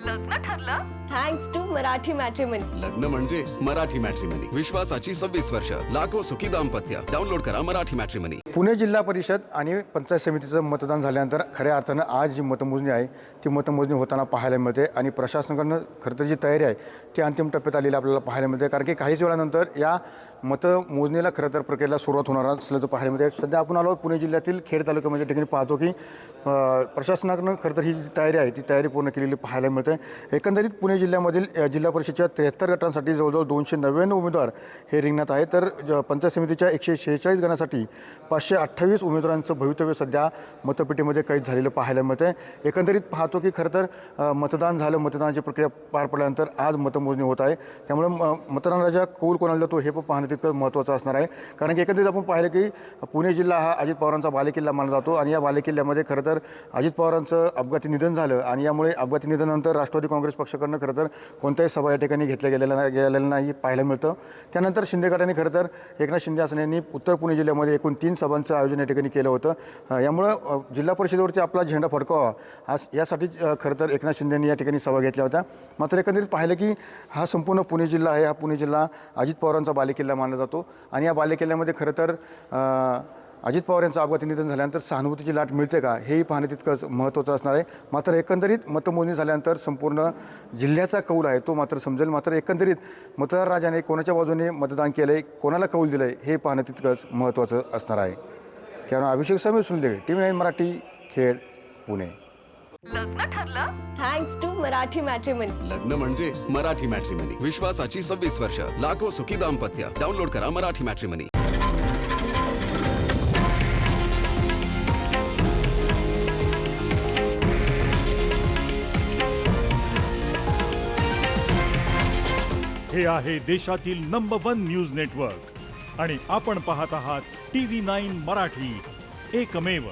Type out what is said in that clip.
लग्न ठरलं? Thanks to Marathi matrimony. लग्न म्हणजे मराठी मॅट्रिमनी. विश्वासाची 26 वर्ष. लाखो सुखी दाम्पत्य. डाउनलोड करा मराठी मॅट्रिमनी. पुणे जिल्हा परिषद आणि पंचायत समितीचं मतदान झाल्यानंतर खऱ्या अर्थानं आज जी मतमोजणी आहे ती मतमोजणी होताना पाहायला मिळते आणि प्रशासनाकडनं खरं तर जी तयारी आहे ती अंतिम टप्प्यात आलेली आपल्याला पाहायला मिळते. कारण की काहीच वेळानंतर या मतमोजणीला खरं तर प्रक्रियेला सुरुवात होणार असल्याचं पाहायला मिळते. सध्या आपण आलो पुणे जिल्ह्यातील खेड तालुक्यामध्ये ठिकाणी पाहतो की प्रशासनाकडनं खरं तर ही जी तयारी आहे ती तयारी पूर्ण केलेली पाहायला मिळते. एकंदरीत पुणे जिल्ह्यामधील जिल्हा परिषदेच्या 73 गटांसाठी जवळजवळ 299 उमेदवार हे रिंगणात आहे. तर पंचायत समितीच्या 146 गणासाठी 528 उमेदवारांचं भवितव्य सध्या मतपेटीमध्ये कैद झालेलं पाहायला मिळते. एकंदरीत पाहतो की खरं तर मतदान झालं, मतदानाची प्रक्रिया पार पडल्यानंतर आज मतमोजणी होत आहे. त्यामुळे मतदानाचा कौल कोणाला जातो हे पण पाहणं तितकं महत्त्वाचं असणार आहे. कारण की एकंदरीत आपण पाहिलं की पुणे जिल्हा हा अजित पवारांचा बालेकिल्ला मानला जातो आणि या बालेकिल्ल्यामध्ये खरं तर अजित पवारांचं अपघाती निधन झालं आणि यामुळे अपघाती निधनानंतर राष्ट्रवादी काँग्रेस पक्षाकडनं खरं तर कोणत्याही सभा या ठिकाणी घेतल्या गेलेल्या नाही पाहायला मिळतं. त्यानंतर शिंदे गटाने खरं तर एकनाथ शिंदे असं यांनी उत्तर पुणे जिल्ह्यामध्ये एकूण 3 सभांचं आयोजन या ठिकाणी केलं होतं. यामुळं जिल्हा परिषदेवरती आपला झेंडा फडकावा आज यासाठी खरं तर एकनाथ शिंदेंनी या ठिकाणी सभा घेतल्या होत्या. मात्र एकंदरीत पाहिलं की हा संपूर्ण पुणे जिल्हा आहे. हा पुणे जिल्हा अजित पवारांचा बालेकिल्ला मानला जातो आणि या बालेकिल्ल्यामध्ये खरं तर अजित पवार यांचं अपघाती निधन झाल्यानंतर सहानुभूतीची लाट मिळते का हेही पाहणं तितकंच महत्त्वाचं असणार आहे. मात्र एकंदरीत मतमोजणी झाल्यानंतर संपूर्ण जिल्ह्याचा कौल आहे तो मात्र समजेल. मात्र एकंदरीत मतदार राजाने कोणाच्या बाजूने मतदान केलं आहे, कोणाला कौल दिलं आहे हे पाहणं तितकंच महत्त्वाचं असणार आहे. कारण अभिषेक समीर सुनील TV9 मराठी खेड पुणे. लग्न ठरलं? Thanks to Marathi matrimony. लग्न म्हणजे मराठी मॅट्रिमनी. विश्वासाची 26 वर्ष. लाखो सुखी दाम्पत्य. डाउनलोड करा मराठी मॅट्रिमनी. हे आहे देशातील नंबर 1 न्यूज नेटवर्क आणि आपण पाहत आहात TV9 मराठी, एकमेव.